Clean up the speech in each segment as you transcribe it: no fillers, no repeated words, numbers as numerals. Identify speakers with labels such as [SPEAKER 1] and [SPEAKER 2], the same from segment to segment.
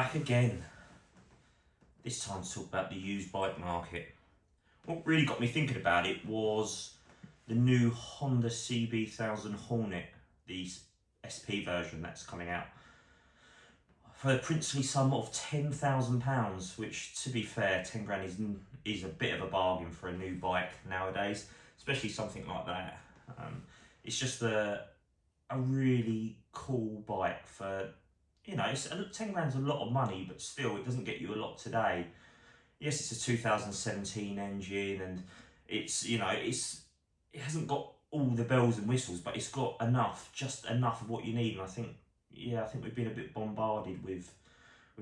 [SPEAKER 1] back again. This time to talk about the used bike market. What really got me thinking about it was the new Honda CB1000 Hornet, the SP version that's coming out, for a princely sum of £10,000, which, to be fair, 10 grand is a bit of a bargain for a new bike nowadays, especially something like that. It's just a really cool bike for, you know, 10 grand's a lot of money, but still it doesn't get you a lot today. Yes, it's a 2017 engine, and it's, you know, it hasn't got all the bells and whistles, but it's got enough, just enough of what you need. And I think we've been a bit bombarded with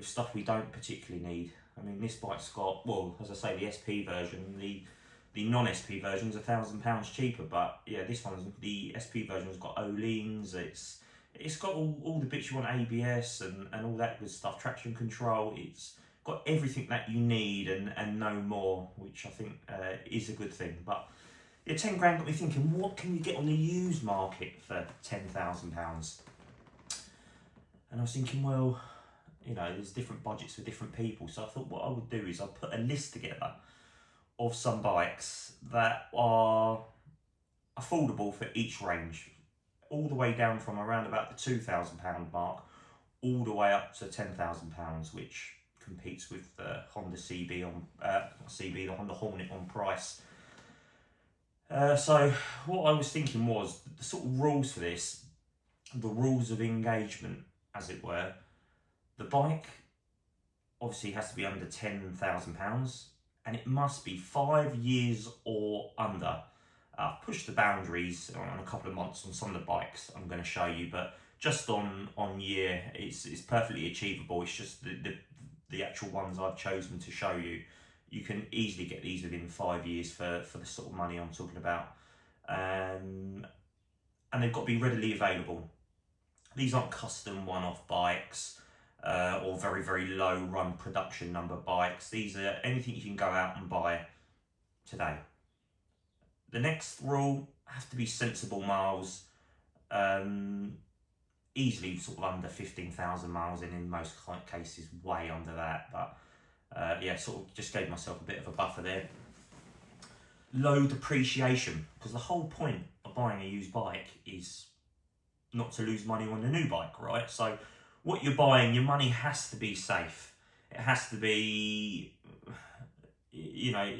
[SPEAKER 1] stuff we don't particularly need. I mean, this bike's got, well, as I say, the SP version, the non-SP version is £1,000 cheaper, but yeah, this one's, the SP version's got Oleans, it's got all the bits you want, ABS and all that good stuff, traction control. It's got everything that you need and no more, which I think is a good thing. But yeah, 10 grand got me thinking, what can you get on the used market for £10,000? And I was thinking, well, you know, there's different budgets for different people. So I thought what I would do is I'll put a list together of some bikes that are affordable for each range, all the way down from around about the £2,000 mark, all the way up to £10,000, which competes with the Honda CB the Honda Hornet on price. So what I was thinking was the sort of rules for this, the rules of engagement, as it were. The bike obviously has to be under £10,000, and it must be 5 years or under. I've pushed the boundaries on a couple of months on some of the bikes I'm going to show you, but just on year, it's perfectly achievable. It's just the actual ones I've chosen to show you. You can easily get these within 5 years for the sort of money I'm talking about. And they've got to be readily available. These aren't custom one-off bikes or very, very low run production number bikes. These are anything you can go out and buy today. The next rule have to be sensible miles, easily sort of under 15,000 miles, and in most cases way under that. But yeah, sort of just gave myself a bit of a buffer there. Low depreciation, because the whole point of buying a used bike is not to lose money on a new bike, right? So what you're buying, your money has to be safe. It has to be, you know,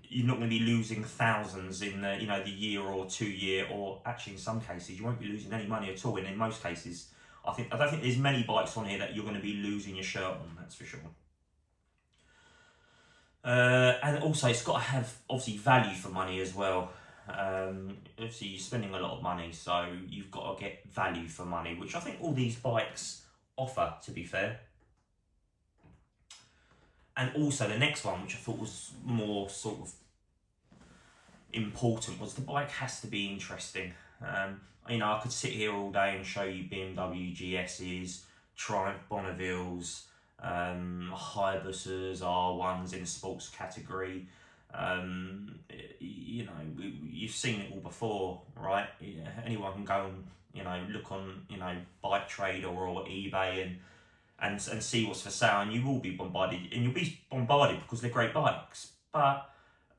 [SPEAKER 1] you're not going to be losing thousands in the, you know, the year or 2 year, or actually in some cases you won't be losing any money at all. And in most cases, I don't think there's many bikes on here that you're going to be losing your shirt on, that's for sure. And also it's got to have obviously value for money as well. Obviously you're spending a lot of money, so you've got to get value for money, which I think all these bikes offer, to be fair. And also the next one, which I thought was more sort of important, was the bike has to be interesting. You know, I could sit here all day and show you BMW GSs, Triumph Bonnevilles, Hayabusa's, R1s in the sports category. You know, you've seen it all before, right? Yeah, anyone can go and, you know, look on, you know, Bike Trader or eBay and see what's for sale, and you will be bombarded, and you'll be bombarded because they're great bikes. But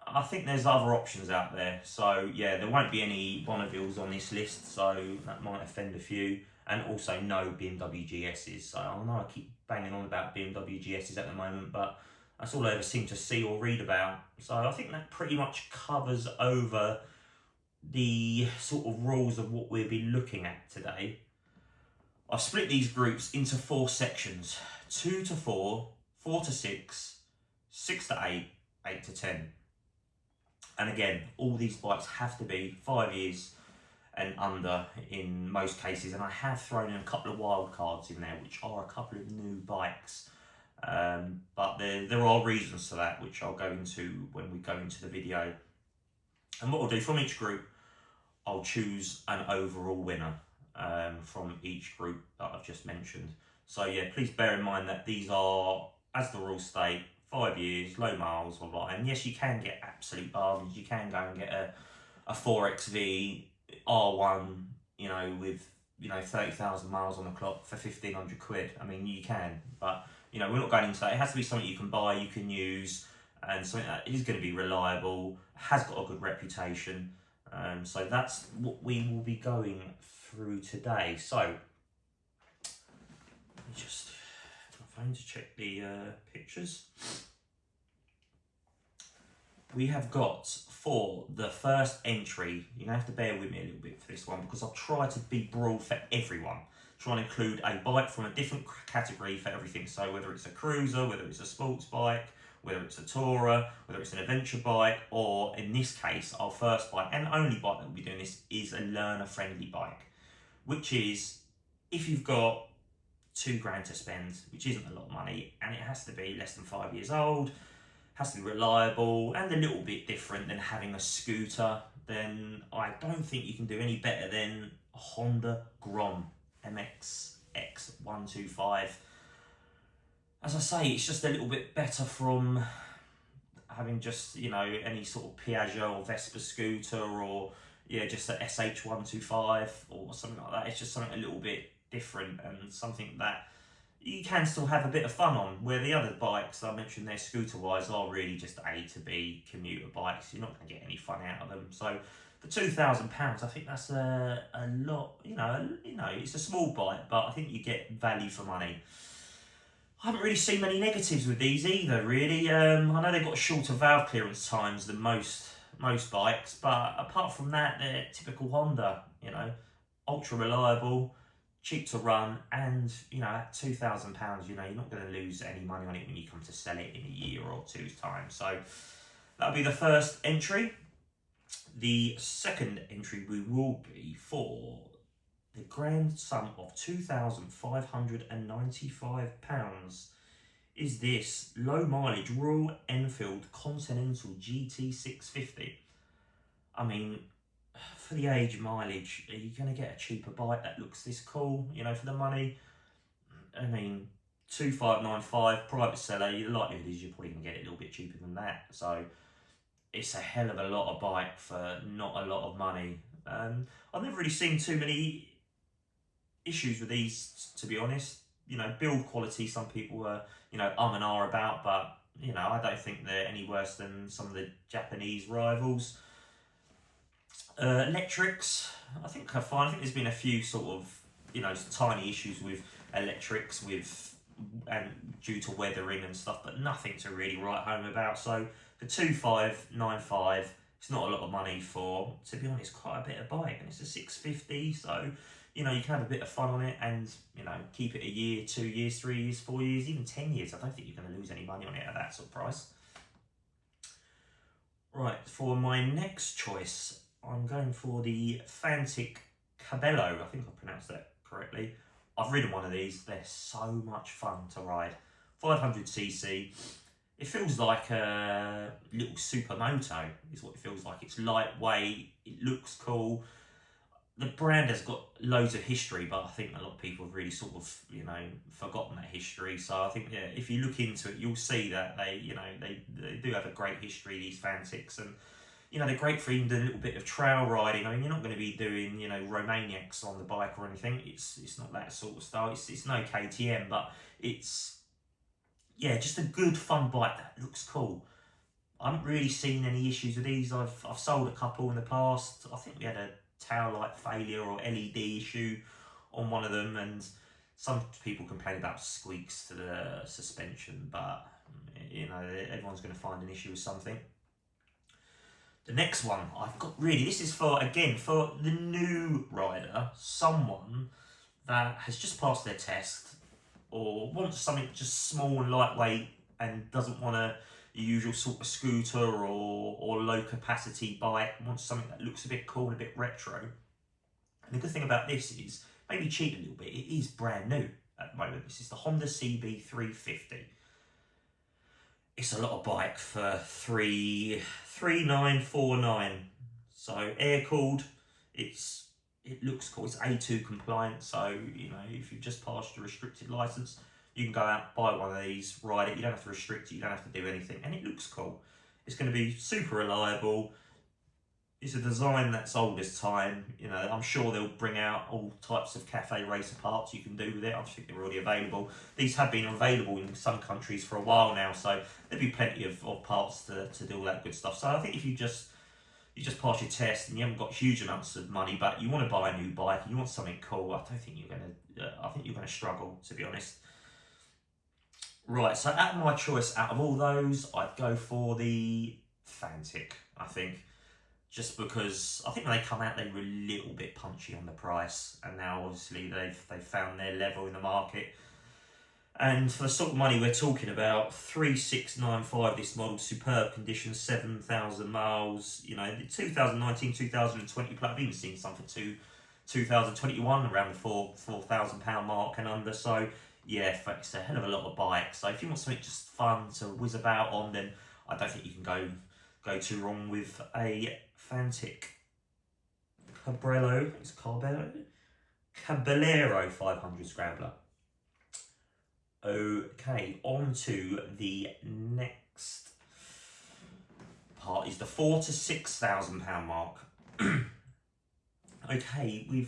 [SPEAKER 1] I think there's other options out there. So yeah, there won't be any Bonnevilles on this list, so that might offend a few. And also no BMW GSs. So I know I keep banging on about BMW GSs at the moment, but that's all I ever seem to see or read about. So I think that pretty much covers over the sort of rules of what we'll be looking at today. I've split these groups into 4 sections: 2 to 4, 4 to 6, 6 to 8, 8 to 10. And again, all these bikes have to be 5 years and under in most cases. And I have thrown in a couple of wild cards in there, which are a couple of new bikes. But there are reasons to that, which I'll go into when we go into the video. And what I'll do from each group, I'll choose an overall winner from each group that I've just mentioned. So yeah, please bear in mind that these are, as the rules state, 5 years, low miles, blah, blah. And yes, you can get absolute bargains. You can go and get a 4XV R1, you know, with you know, 30,000 miles on the clock for 1,500 quid. I mean, you can, but you know, we're not going into that. It has to be something you can buy, you can use, and something that is going to be reliable, has got a good reputation. So that's what we will be going through today. So let me just my phone to check the pictures. We have got, for the first entry, you're going to have to bear with me a little bit for this one because I've tried to be broad for everyone. Trying to include a bike from a different category for everything. So whether it's a cruiser, whether it's a sports bike, whether it's a tourer, whether it's an adventure bike, or in this case, our first bike and only bike that we'll be doing this is a learner-friendly bike. Which is, if you've got £2,000 to spend, which isn't a lot of money, and it has to be less than 5 years old, has to be reliable and a little bit different than having a scooter, then I don't think you can do any better than a Honda Grom MX-X 125. As I say, it's just a little bit better from having just, you know, any sort of Piaggio or Vespa scooter, or yeah, just a SH 125 or something like that. It's just something a little bit different and something that you can still have a bit of fun on, where the other bikes I mentioned there scooter-wise are really just A to B commuter bikes. You're not going to get any fun out of them. So for £2,000, I think that's a lot. You know, it's a small bike, but I think you get value for money. I haven't really seen many negatives with these either, really. I know they've got shorter valve clearance times than most bikes, but apart from that, they're typical Honda. You know, ultra reliable, cheap to run, and you know, at £2,000, you know, you're not going to lose any money on it when you come to sell it in a year or two's time. So that'll be the first entry. The second entry we will be for the grand sum of £2,595 is this low mileage Royal Enfield Continental GT650. I mean, for the age mileage, are you going to get a cheaper bike that looks this cool, you know, for the money? I mean, 2,595 private seller, the likelihood is you're probably going to get it a little bit cheaper than that. So it's a hell of a lot of bike for not a lot of money. I've never really seen too many issues with these, to be honest. You know, build quality, some people are, you know, and ah about, but, you know, I don't think they're any worse than some of the Japanese rivals. Electrics, I think are fine. I think there's been a few sort of, you know, tiny issues with electrics and due to weathering and stuff, but nothing to really write home about. So for 2,595, it's not a lot of money for, to be honest, quite a bit of bike, and it's a 650. So you know, you can have a bit of fun on it, and you know, keep it a year, 2 years, 3 years, 4 years, even 10 years. I don't think you're going to lose any money on it at that sort of price. Right, for my next choice, I'm going for the Fantic Cabello. I think I pronounced that correctly. I've ridden one of these. They're so much fun to ride. 500cc. It feels like a little supermoto is what it feels like. It's lightweight. It looks cool. The brand has got loads of history, but I think a lot of people have really sort of, you know, forgotten that history. So I think, yeah, if you look into it, you'll see that they, you know, they do have a great history, these Fantics, and you know, they're great for even doing a little bit of trail riding. I mean, you're not going to be doing, you know, Romaniacs on the bike or anything. It's not that sort of style. It's no KTM, but it's, yeah, just a good fun bike that looks cool. I haven't really seen any issues with these. I've sold a couple in the past. I think we had a tail light failure or LED issue on one of them, and some people complain about squeaks to the suspension, but you know, everyone's going to find an issue with something. The next one I've got, really, this is for, again, for the new rider, someone that has just passed their test or wants something just small and lightweight and doesn't want a usual sort of scooter or low capacity bike, wants something that looks a bit cool and a bit retro. And the good thing about this is, maybe cheat a little bit, it is brand new at the moment. This is the Honda CB350. It's a lot of bike for 3,949. So air cooled, it looks cool. It's A2 compliant, so you know, if you've just passed your restricted license, you can go out, buy one of these, ride it. You don't have to restrict it, you don't have to do anything, and it looks cool. It's going to be super reliable. It's a design that's old as time. You know, I'm sure they'll bring out all types of cafe racer parts you can do with it. I think they're already available. These have been available in some countries for a while now, so there'll be plenty of parts to do all that good stuff. So I think if you just pass your test and you haven't got huge amounts of money, but you want to buy a new bike and you want something cool, I don't think you're gonna. I think you're gonna struggle, to be honest. Right, so at my choice, out of all those, I'd go for the Fantic. I think just because I think when they come out, they were a little bit punchy on the price, and now obviously they've found their level in the market. And for the sort of money we're talking about, 3695 this model, superb condition, 7,000 miles. You know, 2019, 2020 I've even seen some for 2021 around the £4,000 mark and under. So yeah, it's a hell of a lot of bikes. So if you want something just fun to whiz about on, then I don't think you can go too wrong with a Fantic Caballero 500 Scrambler. Okay, on to the next part is the £4,000 to £6,000 mark. Okay,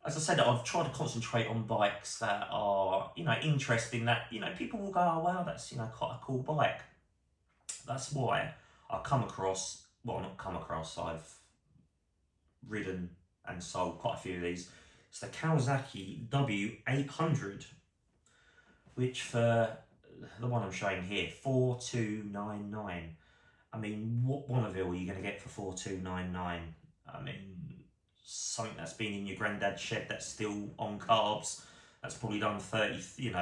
[SPEAKER 1] as I said, I've tried to concentrate on bikes that are, you know, interesting, that, you know, people will go, oh wow, that's, you know, quite a cool bike. That's why I've I've ridden and sold quite a few of these. It's the Kawasaki W800, which for the one I'm showing here, 4299. I mean, what Bonneville are you going to get for 4299? I mean, something that's been in your granddad's shed that's still on carbs, that's probably done 15,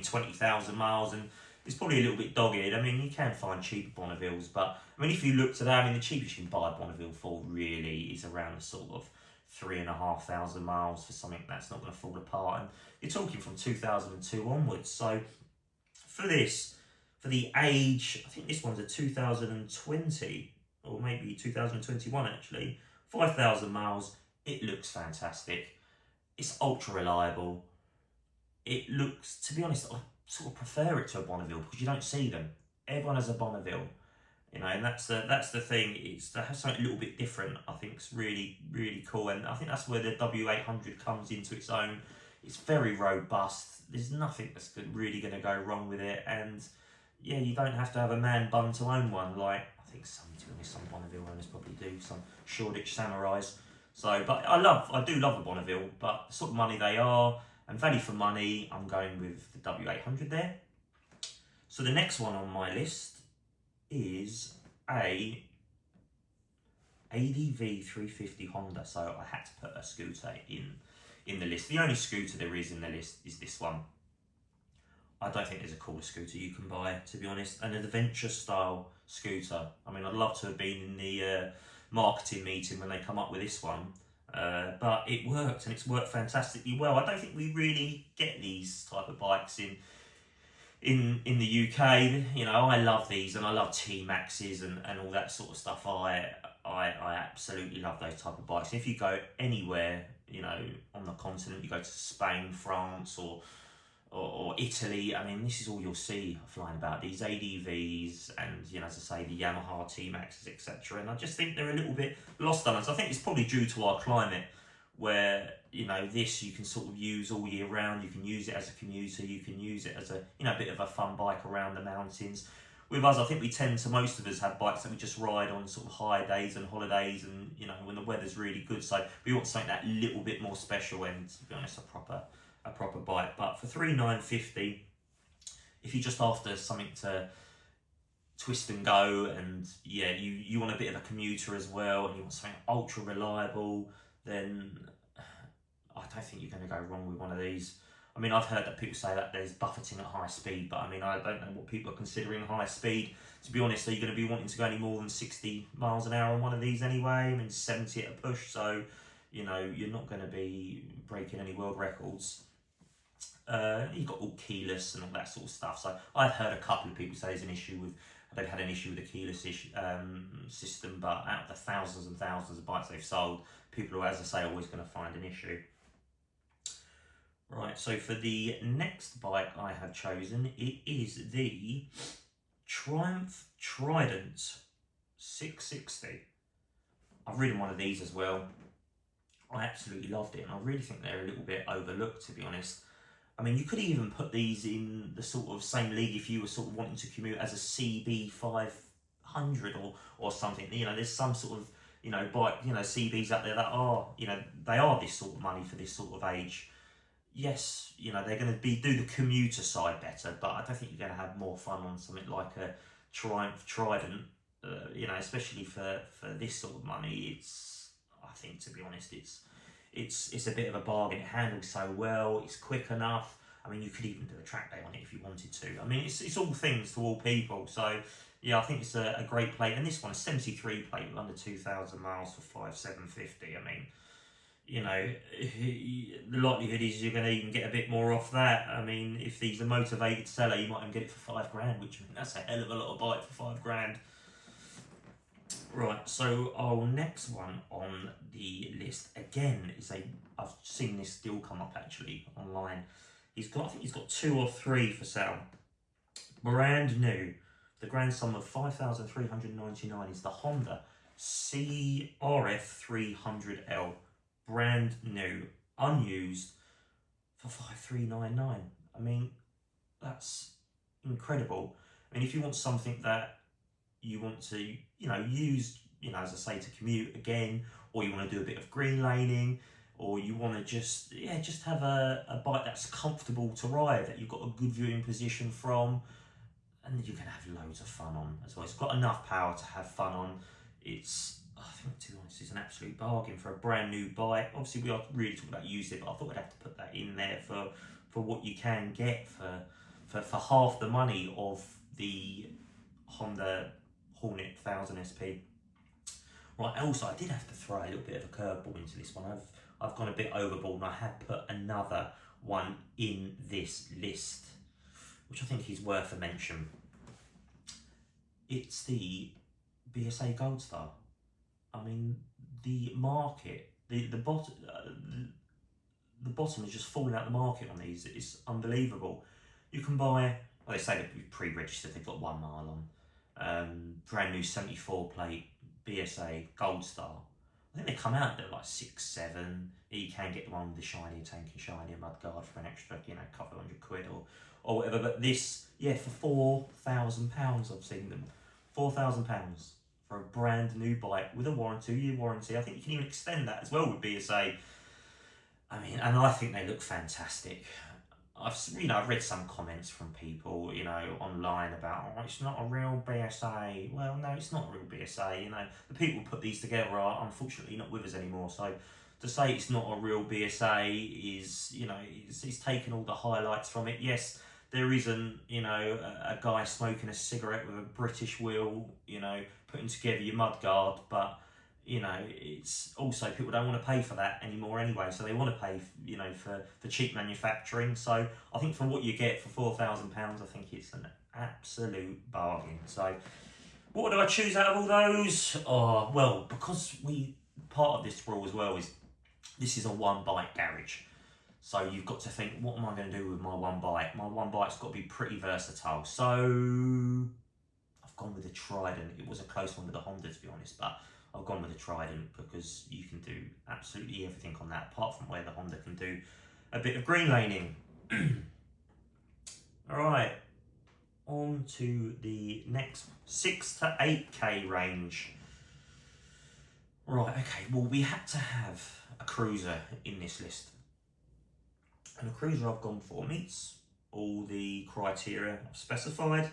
[SPEAKER 1] 20,000 miles, and it's probably a little bit dogged. I mean, you can find cheaper Bonnevilles, but I mean, if you look today, I mean, the cheapest you can buy a Bonneville for really is around the sort of 3,500 miles for something that's not going to fall apart. And you're talking from 2002 onwards. So for the age, I think this one's a 2020 or maybe 2021 actually, 5,000 miles. It looks fantastic. It's ultra reliable. It looks, to be honest, I sort of prefer it to a Bonneville because you don't see them. Everyone has a Bonneville, you know, and that's the thing. It's to have something a little bit different. I think it's really, really cool, and I think that's where the W800 comes into its own. It's very robust. There's nothing that's really going to go wrong with it, and yeah, you don't have to have a man bun to own one. Like I think some Bonneville owners probably do, some Shoreditch Samurais. So, but I do love the Bonneville, but the sort of money they are and value for money, I'm going with the W800 there. So the next one on my list is a ADV 350 Honda. So I had to put a scooter in the list. The only scooter there is in the list is this one. I don't think there's a cooler scooter you can buy, to be honest. An adventure style scooter. I mean, I'd love to have been in the marketing meeting when they come up with this one. But it worked, and it's worked fantastically well. I don't think we really get these type of bikes in the UK. You know, I love these, and I love T-Maxes and all that sort of stuff. I absolutely love those type of bikes. If you go anywhere, you know, on the continent, you go to Spain, France, or Italy, I mean, this is all you'll see flying about, these ADVs and, you know, as I say, the Yamaha T-Maxes, etc. And I just think they're a little bit lost on us. I think it's probably due to our climate where, you know, this you can sort of use all year round. You can use it as a commuter. You can use it as a, you know, bit of a fun bike around the mountains. With us, I think most of us have bikes that we just ride on sort of high days and holidays and, you know, when the weather's really good. So we want something that little bit more special and, to be honest, a proper bike. But for $3,950, if you're just after something to twist and go, and yeah, you want a bit of a commuter as well, and you want something ultra reliable, then I don't think you're going to go wrong with one of these. I mean, I've heard that people say that there's buffeting at high speed, but I mean, I don't know what people are considering high speed. To be honest, are you going to be wanting to go any more than 60 miles an hour on one of these anyway? I mean, 70 at a push, so, you know, you're not going to be breaking any world records. You've got all keyless and all that sort of stuff. So I've heard a couple of people say they've had an issue with the keyless system, but out of the thousands and thousands of bikes they've sold, people are, as I say, always going to find an issue. Right, so for the next bike I have chosen, it is the Triumph Trident 660. I've ridden one of these as well. I absolutely loved it, and I really think they're a little bit overlooked, to be honest. I mean, you could even put these in the sort of same league if you were sort of wanting to commute as a CB 500 or something. You know, there's some sort of, you know, bike, you know, CBs out there that are, you know, they are this sort of money for this sort of age. Yes, you know, they're going to do the commuter side better, but I don't think you're going to have more fun on something like a Triumph Trident. You know, especially for this sort of money, I think, to be honest, it's a bit of a bargain. It handles so well, it's quick enough. I mean, you could even do a track day on it if you wanted to. I mean, it's all things to all people. So yeah, I think it's a great plate. And this one, a 73 plate with under 2,000 miles for 5,750. I mean, you know, the likelihood is you're going to even get a bit more off that. I mean, if he's a motivated seller, you might even get it for $5,000, which, I mean, that's a hell of a lot of bike for $5,000. Right, so our next one on the list again is I've seen this still come up actually online. I think he's got 2 or 3 for sale. Brand new. The grand sum of $5,399 is the Honda CRF 300L. Brand new, unused, for $5,399. I mean, that's incredible. I mean, if you want something that you want to, you know, use, you know, as I say, to commute again, or you want to do a bit of green laning, or you want to just have a bike that's comfortable to ride, that you've got a good viewing position from, and you can have loads of fun on as well. It's got enough power to have fun on. I think, to be honest, it's an absolute bargain for a brand new bike. Obviously, we are really talking about used it, but I thought I'd have to put that in there for what you can get for half the money of the Honda Hornet 1000 SP. Right, also I did have to throw a little bit of a curveball into this one. I've gone a bit overboard, and I have put another one in this list, which I think is worth a mention. It's the BSA Gold Star. I mean, the market, the bottom is just falling out the market on these. It's unbelievable. You can buy, well, they say they're pre-registered, they've got 1 mile on. Brand new 74 plate BSA Gold Star. I think they come out, they're like 6, 7. You can get the one with the shiny tank and shiny mudguard for an extra, you know, couple of £100 or whatever. But this, yeah, for £4,000 I've seen them. £4,000 for a brand new bike with a 2-year warranty. I think you can even extend that as well with BSA. I mean, and I think they look fantastic. I've read some comments from people, you know, online about, oh, it's not a real BSA. Well, no, it's not a real BSA. You know, the people who put these together are unfortunately not with us anymore. So to say it's not a real BSA is, you know, it's taken all the highlights from it. Yes, there isn't, you know, a guy smoking a cigarette with a British wheel, you know, putting together your mudguard, but you know, it's also people don't want to pay for that anymore anyway, so they want to pay, you know, for cheap manufacturing. So I think for what you get for £4,000, I think it's an absolute bargain. So what do I choose out of all those? Oh, well, because part of this rule as well is this is a one bike garage. So you've got to think, what am I going to do with my one bike? My one bike's got to be pretty versatile. So I've gone with the Trident. It was a close one with the Honda, to be honest, but I've gone with the Trident because you can do absolutely everything on that, apart from where the Honda can do a bit of green laning. Alright, on to the next 6 to 8k range. Right, okay, well, we had to have a cruiser in this list. And the cruiser I've gone for meets all the criteria I've specified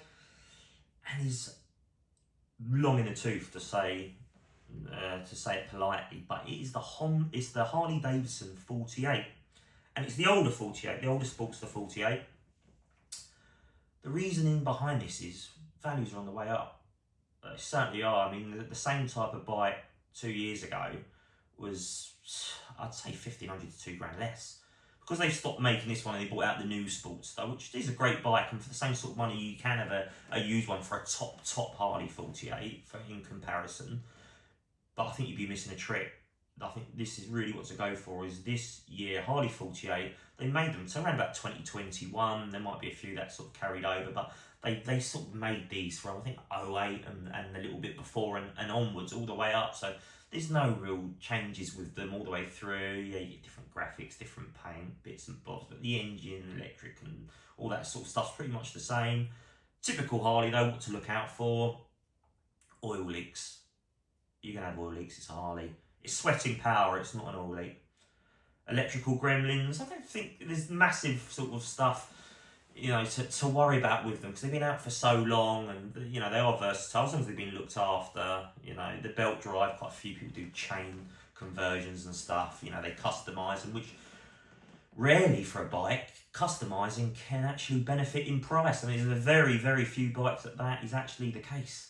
[SPEAKER 1] and is long in the tooth to say it politely, but it's the Harley Davidson 48, and it's the older 48, the older Sportster 48. The reasoning behind this is values are on the way up. They certainly are. I mean, the same type of bike 2 years ago was, I'd say, 1,500 to £2,000 less. Because they've stopped making this one and they brought out the new Sportster, which is a great bike, and for the same sort of money you can have a used one for a top Harley 48 in comparison. But I think you'd be missing a trick. I think this is really what to go for, is this year Harley 48, they made them to around about 2021. There might be a few that sort of carried over, but they sort of made these from, I think, '08 and a little bit before and onwards, all the way up. So there's no real changes with them all the way through. Yeah, you get different graphics, different paint, bits and bobs, but the engine, electric, and all that sort of stuff's pretty much the same. Typical Harley though, what to look out for: oil leaks. You can have oil leaks, it's a Harley. It's sweating power, it's not an oil leak. Electrical gremlins, I don't think there's massive sort of stuff, you know, to worry about with them, because they've been out for so long, and you know, they are versatile as long as they've been looked after. You know, the belt drive, quite a few people do chain conversions and stuff. You know, they customise them, which rarely for a bike, customising can actually benefit in price. I mean, there's a very, very few bikes that is actually the case.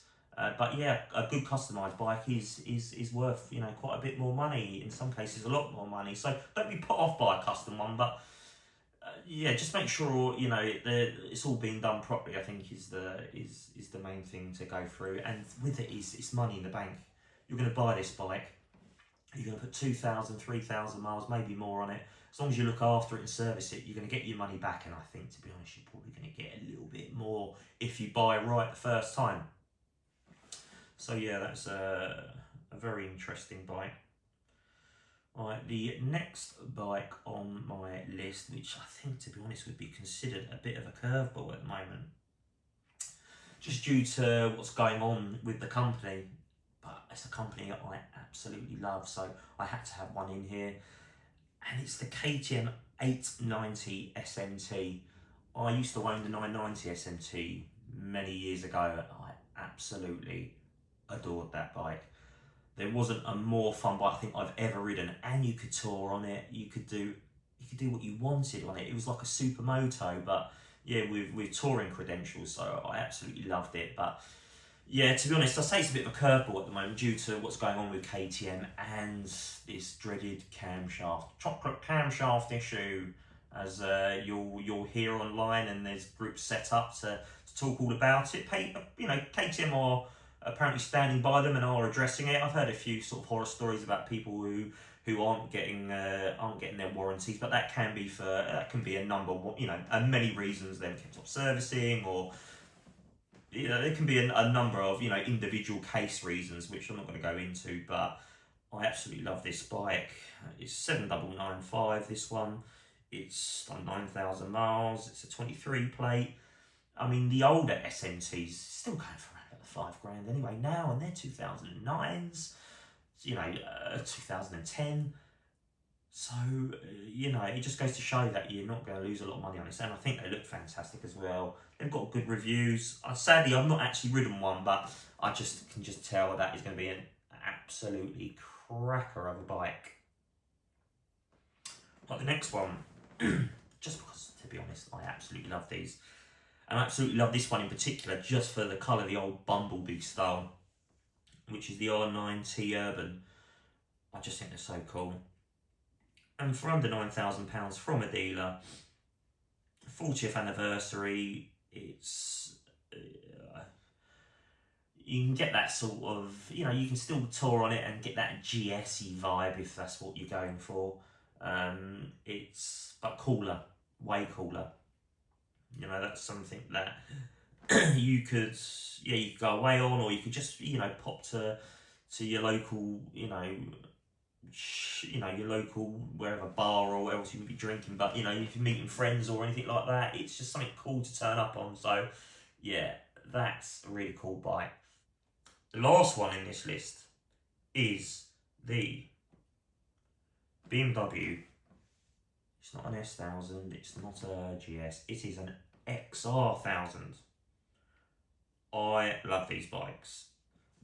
[SPEAKER 1] But yeah, a good customised bike is worth, you know, quite a bit more money. In some cases, a lot more money. So don't be put off by a custom one, but yeah, just make sure, you know, it's all being done properly. I think is the main thing to go through. And with it is it's money in the bank. You're going to buy this bike. You're going to put 2,000, 3,000 miles, maybe more on it. As long as you look after it and service it, you're going to get your money back. And I think, to be honest, you're probably going to get a little bit more if you buy right the first time. So yeah, that's a very interesting bike. Right, the next bike on my list, which I think, to be honest, would be considered a bit of a curveball at the moment, just due to what's going on with the company. But it's a company that I absolutely love, so I had to have one in here. And it's the KTM 890 SMT. I used to own the 990 SMT many years ago. I absolutely adored that bike. There wasn't a more fun bike I think I've ever ridden, and you could tour on it. You could do what you wanted on it. It was like a supermoto, but yeah, with touring credentials. So I absolutely loved it. But yeah, to be honest, I say it's a bit of a curveball at the moment due to what's going on with KTM and this dreaded chocolate camshaft issue, as you'll hear online, and there's groups set up to talk all about it. You know, KTM are apparently standing by them and are addressing it. I've heard a few sort of horror stories about people who aren't getting their warranties, but that can be a number, you know, and many reasons. Them kept up servicing, or you know, there can be a number of, you know, individual case reasons, which I'm not going to go into. But I absolutely love this bike. It's 7995. This one, it's done 9,000 miles. It's a 23 plate. I mean, the older SMTs still going for around £5,000 anyway now, and they're 2009s, you know, 2010. So, you know, it just goes to show that you're not going to lose a lot of money on this. And I think they look fantastic as well. They've got good reviews. Sadly, I've not actually ridden one, but I can just tell that is going to be an absolutely cracker of a bike. But the next one, just because, to be honest, I absolutely love these. And I absolutely love this one in particular, just for the colour, the old Bumblebee style, which is the R9T Urban. I just think they're so cool. And for under £9,000 from a dealer, 40th anniversary, it's you can get that sort of, you know, you can still tour on it and get that GS-y vibe if that's what you're going for. But cooler, way cooler. You know, that's something that you could go away on, or you could just, you know, pop to your local, your local wherever bar or else you can be drinking. But you know, if you're meeting friends or anything like that, it's just something cool to turn up on. So yeah, that's a really cool bike. The last one in this list is the BMW. It's not an S1000, it's not a GS, it is an XR1000. I love these bikes.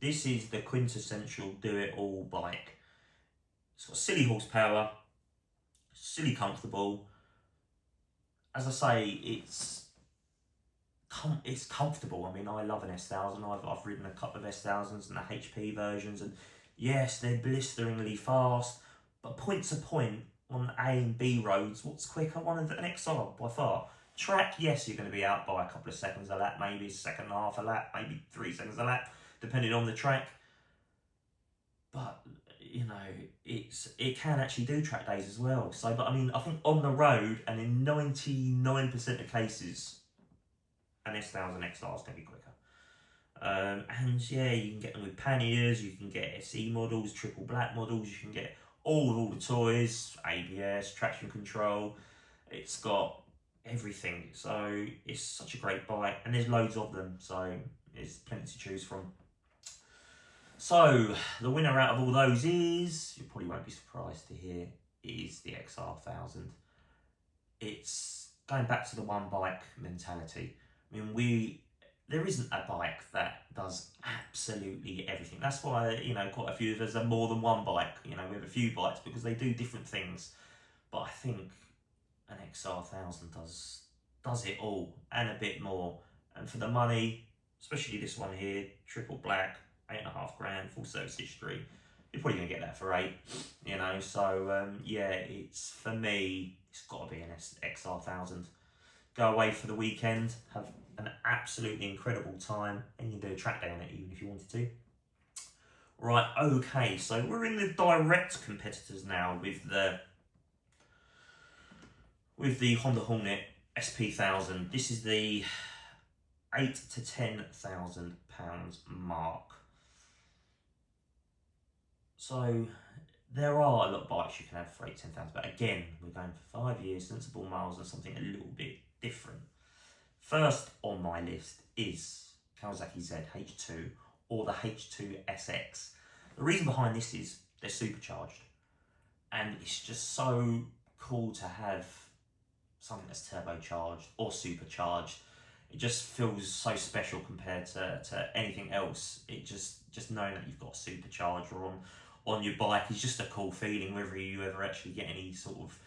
[SPEAKER 1] This is the quintessential do-it-all bike. It's got silly horsepower, silly comfortable. As I say, it's comfortable. I mean, I love an S1000. I've ridden a couple of S1000s and the HP versions, and yes, they're blisteringly fast, but point to point on A and B roads, what's quicker? One of an XR by far. Track, yes, you're going to be out by a couple of seconds a lap, maybe a second and a half a lap, maybe 3 seconds a lap, depending on the track. But you know, it can actually do track days as well. So, but I mean, I think on the road and in 99% of cases, an S1000 XR is going to be quicker. And yeah, you can get them with panniers, you can get SE models, triple black models, you can get all the toys, ABS, traction control. It's got everything, so it's such a great bike, and there's loads of them, so there's plenty to choose from. So the winner out of all those is, you probably won't be surprised to hear, is the XR1000. It's going back to the one bike mentality. I mean, there isn't a bike that does absolutely everything. That's why, quite a few of us have more than one bike. We have a few bikes because they do different things. But I think an XR1000 does it all and a bit more. And for the money, especially this one here, triple black, 8.5 grand, full service history, you're probably gonna get that for 8. So yeah, it's, for me, it's got to be an XR1000. Go away for the weekend, have an absolutely incredible time, and you can do a track day on it even if you wanted to. Right, okay, so we're in the direct competitors now with the Honda Hornet SP1000. This is the £8,000 to £10,000 mark. So there are a lot of bikes you can have for 8,000 to 10,000, but again, we're going for 5 years, sensible miles, and something a little bit different. First on my list is Kawasaki ZH2 or the H2 SX. The reason behind this is they're supercharged, and it's just so cool to have something that's turbocharged or supercharged. It just feels so special compared to anything else. It just knowing that you've got a supercharger on your bike is just a cool feeling, whether you ever actually get any sort of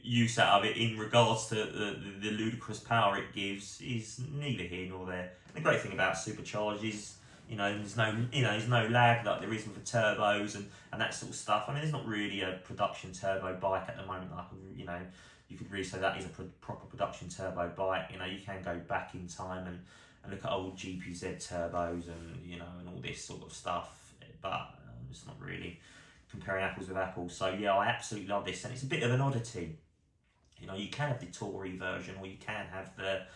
[SPEAKER 1] use out of it in regards to the ludicrous power it gives is neither here nor there. The great thing about supercharged is there's no lag like there is with the turbos and that sort of stuff. I mean, there's not really a production turbo bike at the moment. Like you could really say that is a proper production turbo bike. You can go back in time and look at old GPZ turbos and all this sort of stuff, but it's not really comparing apples with apples. So yeah, I absolutely love this, and it's a bit of an oddity. You can have the Tory version, or you can have the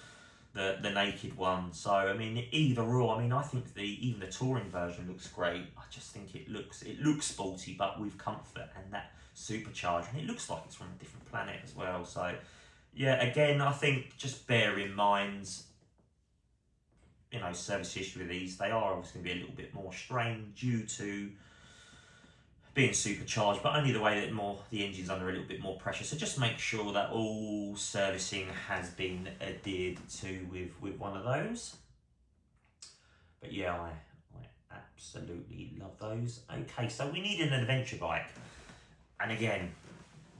[SPEAKER 1] naked one. So I mean, either or. I mean, I think even the touring version looks great. I just think it looks sporty, but with comfort and that supercharge, and it looks like it's from a different planet as well. So yeah, again, I think just bear in mind, service history with these, they are obviously going to be a little bit more strained due to being supercharged, but only the way that the engine's under a little bit more pressure. So just make sure that all servicing has been adhered to with one of those. But yeah, I absolutely love those. Okay, so we need an adventure bike. And again,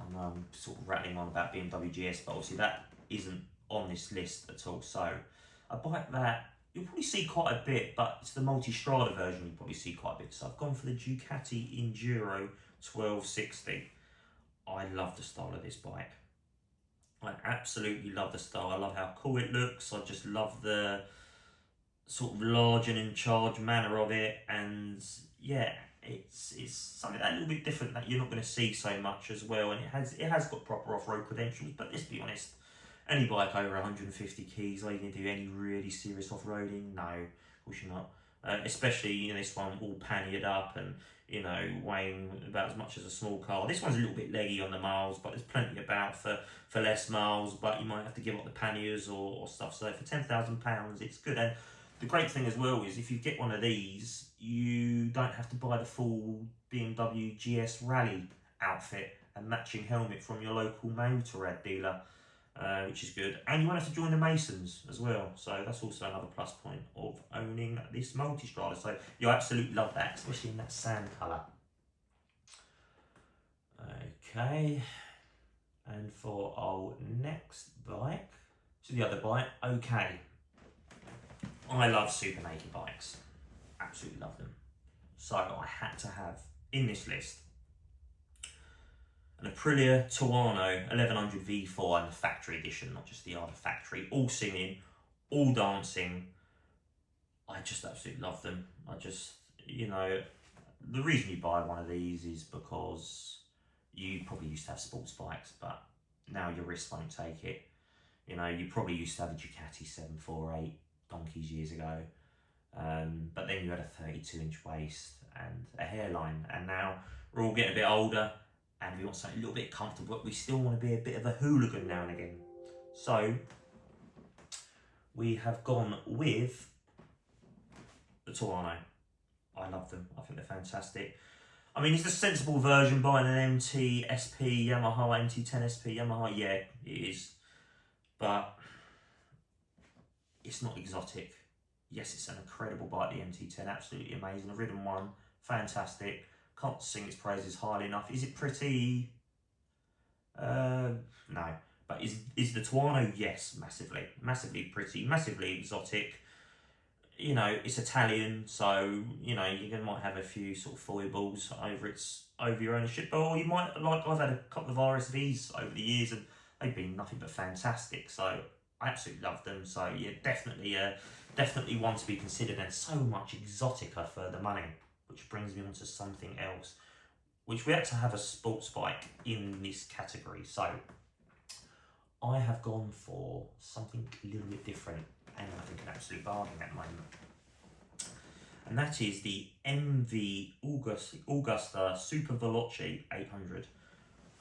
[SPEAKER 1] I'm sort of rattling on about BMW GS, but obviously that isn't on this list at all. So a bike that you'll probably see quite a bit, but it's the multi-strada version you'll probably see quite a bit. So I've gone for the Ducati Enduro 1260. I love the style of this bike. I absolutely love the style. I love how cool it looks. I just love the sort of large and in charge manner of it. And yeah, it's something a little bit different that you're not going to see so much as well. And it has got proper off-road credentials, but let's be honest, any bike over 150 keys, are you going to do any really serious off-roading? No, of course you're not. Especially, this one all panniered up and, weighing about as much as a small car. This one's a little bit leggy on the miles, but there's plenty about for less miles, but you might have to give up the panniers or stuff. So for £10,000, it's good. And the great thing as well is if you get one of these, you don't have to buy the full BMW GS Rally outfit and matching helmet from your local Motorrad dealer. Which is good, and you won't have to join the Masons as well, so that's also another plus point of owning this multi-strada. So you absolutely love that, especially in that sand colour. Okay, and for our next bike, so the other bike, okay, I love super naked bikes, absolutely love them. So I had to have in this list an Aprilia Tuono 1100 V4 and the factory edition, not just the other factory, all singing, all dancing. I just absolutely love them. The reason you buy one of these is because you probably used to have sports bikes, but now your wrist won't take it. You know, you probably used to have a Ducati 748 donkeys years ago. But then you had a 32-inch waist and a hairline, and now we're all getting a bit older and we want something a little bit comfortable, but we still want to be a bit of a hooligan now and again. So we have gone with the Tuono. I love them. I think they're fantastic. I mean, it's a sensible version buying an MT SP Yamaha, MT10 SP Yamaha. Yeah, it is. But it's not exotic. Yes, it's an incredible bike, the MT10, absolutely amazing. I've ridden one, fantastic. Can't sing its praises highly enough. Is it pretty? No. But is the Tuono? Yes, massively. Massively pretty, massively exotic. You know, it's Italian, so, you know, you might have a few sort of foibles over your ownership. Or you might, like, I've had a couple of RSVs over the years and they've been nothing but fantastic. So I absolutely love them. So yeah, definitely one to be considered, and so much exotica for the money, which brings me on to something else, which we had to have a sports bike in this category. So I have gone for something a little bit different, and I think an absolute bargain at the moment. And that is the MV Augusta Super Veloce 800.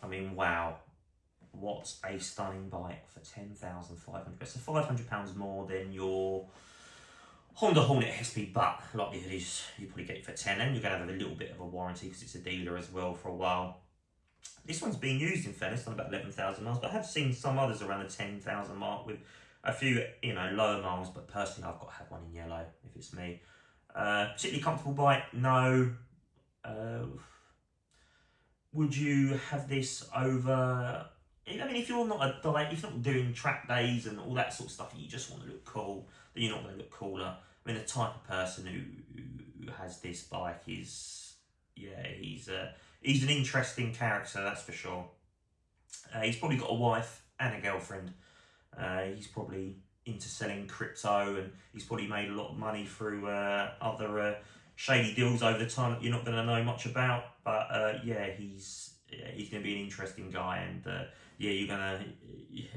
[SPEAKER 1] I mean, wow. What a stunning bike for 10,500. It's £500 more than your Honda Hornet SP, but likelihood is you probably get it for 10, and you're going to have a little bit of a warranty because it's a dealer as well for a while. This one's being used in fairness on about 11,000 miles, but I have seen some others around the 10,000 mark with a few, you know, lower miles, but personally I've got to have one in yellow if it's me. Particularly comfortable bike? No. Would you have this over? I mean, if you're not if you're not doing track days and all that sort of stuff, you just want to look cool, then you're not going to look cooler. I mean, the type of person who has this bike is, yeah, he's an interesting character, that's for sure. He's probably got a wife and a girlfriend. He's probably into selling crypto, and he's probably made a lot of money through other shady deals over the time that you're not going to know much about. But yeah, he's going to be an interesting guy, and yeah,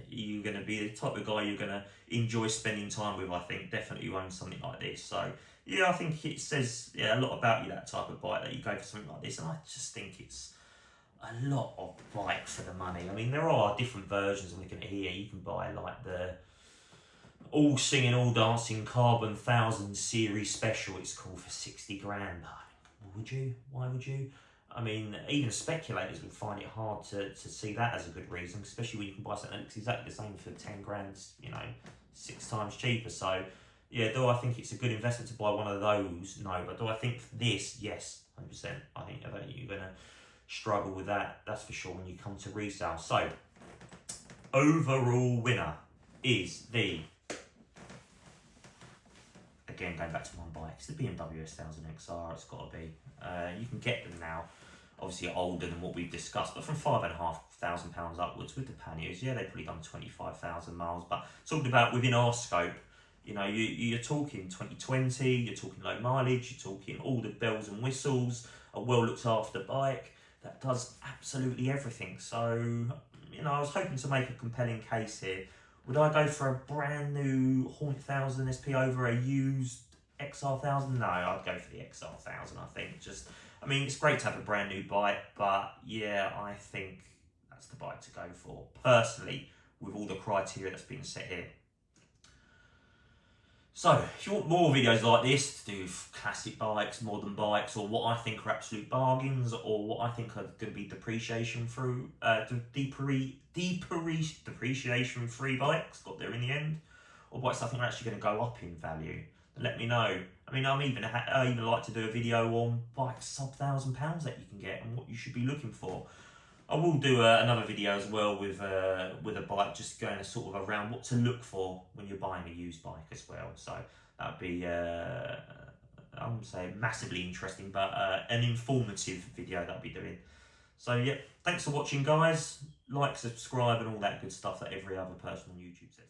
[SPEAKER 1] you're gonna be the type of guy you're gonna enjoy spending time with. I think definitely you own something like this. So yeah, I think it says a lot about you, that type of bike, that you go for something like this, and I just think it's a lot of bike for the money. I mean, there are different versions I'm looking at here. You can buy like the all singing, all dancing carbon 1000 series special, it's called, for 60 grand. Would you? Why would you? I mean, even speculators would find it hard to see that as a good reason, especially when you can buy something that looks exactly the same for 10 grand, you know, 6 times cheaper. So yeah, do I think it's a good investment to buy one of those? No. But do I think this? Yes, 100%. I think you're going to struggle with that, that's for sure, when you come to resale. So overall winner is the, again, going back to one bike, it's the BMW S1000XR. It's got to be. You can get them now, obviously older than what we've discussed, but from £5,500 upwards with the panniers. Yeah, they've probably done 25,000 miles, but talking about within our scope, you know, you're talking 2020, you're talking low mileage, you're talking all the bells and whistles, a well looked after bike that does absolutely everything. So, you know, I was hoping to make a compelling case here. Would I go for a brand new Hornet 1000 SP over a used XR1000? No, I'd go for the XR1000, I think. I mean, it's great to have a brand new bike, but yeah, I think that's the bike to go for, personally, with all the criteria that's been set here. So, if you want more videos like this to do with classic bikes, modern bikes, or what I think are absolute bargains, or what I think are going to be depreciation-free bikes, got there in the end, or bikes I think are actually going to go up in value, then let me know. I mean, I even like to do a video on bikes sub £1,000 that you can get and what you should be looking for. I will do another video as well with a bike, just going sort of around what to look for when you're buying a used bike as well. So that'd be, I wouldn't say massively interesting, but an informative video that I'll be doing. So yeah, thanks for watching, guys. Like, subscribe, and all that good stuff that every other person on YouTube says.